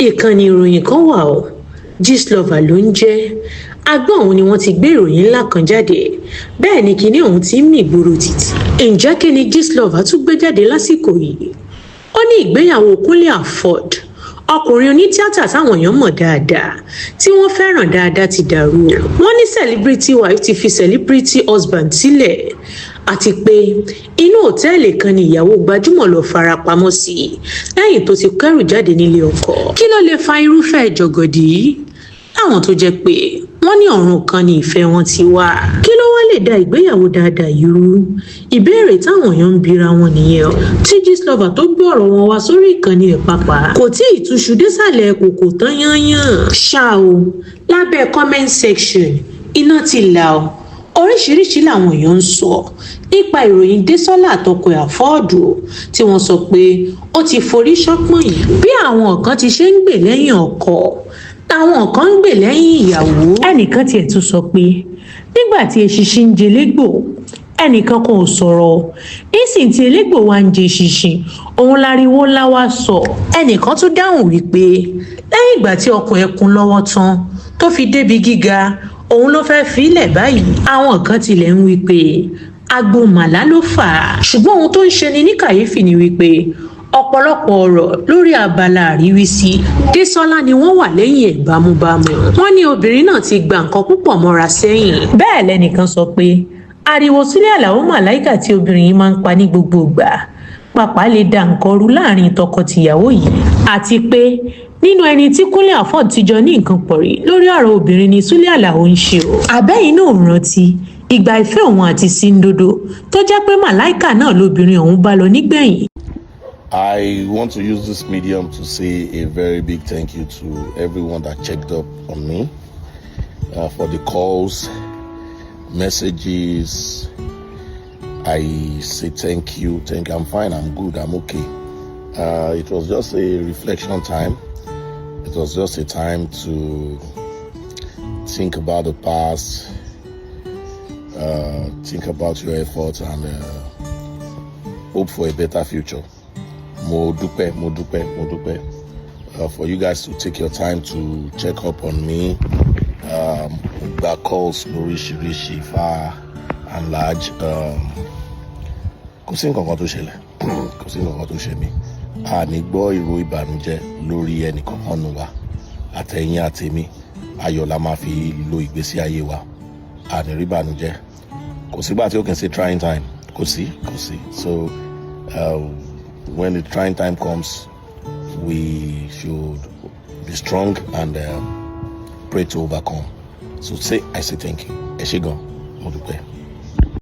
ìkànnì ìròyìn kan wà ó Gistlover ló ń jẹ́ agbọ́n òun ni wọ́n ti gbé ìròyìn ńlá kan jáde bẹ́ẹ̀ ni kinní ọ̀hún ti ń mì gbòòrò títì. ǹjẹ́ kí ni Gistlover tún gbé jáde lásìkò yìí? ó ní ìgbéyàwó Kunle Afod ọkùnrin onítìátà táwọn èèyàn mọ̀ dáadáa tí wọ́n fẹ́ràn dáadáa ti dàrú. wọ́n ní celebrity wife ti fi celebrity husband sílẹ̀ àti pé inú òtẹ́ẹ̀lì kan ni ìyàwó gbajúmọ̀ lọ fara pamọ́ sí lẹ́yìn tó ti kẹ́rù jáde nílé ọkọ. kí ló lè fa irúfẹ́ jọ̀gọ̀dì yìí? láwọn tó jẹ́ pé wọ́n ní ọ̀run kan ni ìfẹ́ wọn ti wá. kí ló wá lè da ìgbéyàwó dáadáa yìí rú? ìbéèrè táwọn èèyàn ń bira wọn nìyẹn o. tí Gistlover tó gbé ọ̀rọ̀ wọn wá sórí ìkànnì ẹ̀ pàápàá kò tí ì túṣu désàlẹ̀ kòkò tán yányán. ṣá o lábẹ́ comment section iná ti là o. oríṣiríṣi làwọn èèyàn ń sọ nípa ìròyìn Désọ́lá àtọkọ ẹ̀ Àfọ́ọ̀dù tí wọ́n sọ pé ó ti forí ṣánpọ́n yìí. bí àwọn kan ti ṣe ń gbè lẹ́yìn ọkọ táwọn kan ń gbè lẹ́yìn ìyàwó. ẹnìkan tiẹ̀ tún sọ pé nígbà tí eṣinṣin ń jẹ elégbò ẹnìkan kan ò sọ̀rọ̀ nísìn tí elégbò wa ń jẹ eṣinṣin òun láriwo ńlá wá sọ. ẹnìkan tún dáhùn wípé lẹ́yìn ìgbà tí ọkọ ẹ̀ kún lọ́wọ́ tán tó fi débi gíga òun ló fẹ́ẹ́ filẹ̀ báyìí. àwọn kan tilẹ̀ ń wí pé agbo màlá ló fà á. ṣùgbọ́n ohun tó ń ṣe ni ní kàyéfì ni wípé ọ̀pọ̀lọpọ̀ ọ̀rọ̀ lórí abala àríwísí Désọ́lá ni wọ́n wà lẹ́yìn ẹ̀ bámúbámú. wọ́n ní obìnrin náà ti gba nǹkan púpọ̀ mọ́ra sẹ́yìn. bẹ́ẹ̀ lẹ́nìkan sọ pé ariwo sílẹ̀ àlàó màláìkà tí obìnrin yìí máa ń pa ní gbogbo ìgbà pàápàá lè da nǹkan rú láàrin tọkọ-tìyàwó yìí. àti pé nínú ẹni tí Kunle Afod ti jọ ní nǹkan pọ̀ rí lórí ọ̀rọ̀ obìnrin ni Súlẹ̀ Àlàó ń ṣe o. àbẹ́yìn náà rántí ìgbà ìfẹ́ òun àti Síndodo tó jẹ́ pé màláìkà náà lóbìnrin ọ̀hún bá lọ nígbẹ̀yìn. I want to use this medium to say a very big thank you to everyone that checked up on me for the calls, messages. I say thank you. I'm fine. I'm good. I'm okay. It was just a reflection time. It was just a time to think about the past, think about your efforts, and hope for a better future. Mo dúpẹ́. For you guys to take your time to check up on me. Gba calls lóríṣiríṣi far and large. Kò sí nǹkan kan tó ṣẹlẹ̀, kò sí nǹkan kan tó ṣe mí. A ní gbọ́ ìró ìbànújẹ́ lórí ẹnìkankan nù wa. Àtẹ̀yìn àtèmi, ayọ̀ la máa fi lo ìgbésí ayé wa. A ní rí ìbànújẹ́. Kò sígbà tí ó kàn ṣe trying time. Kò sí. So when the trying time comes, we should be strong and pray to overcome. So I say thank you. Ẹ ṣé gan, mo dúpẹ́.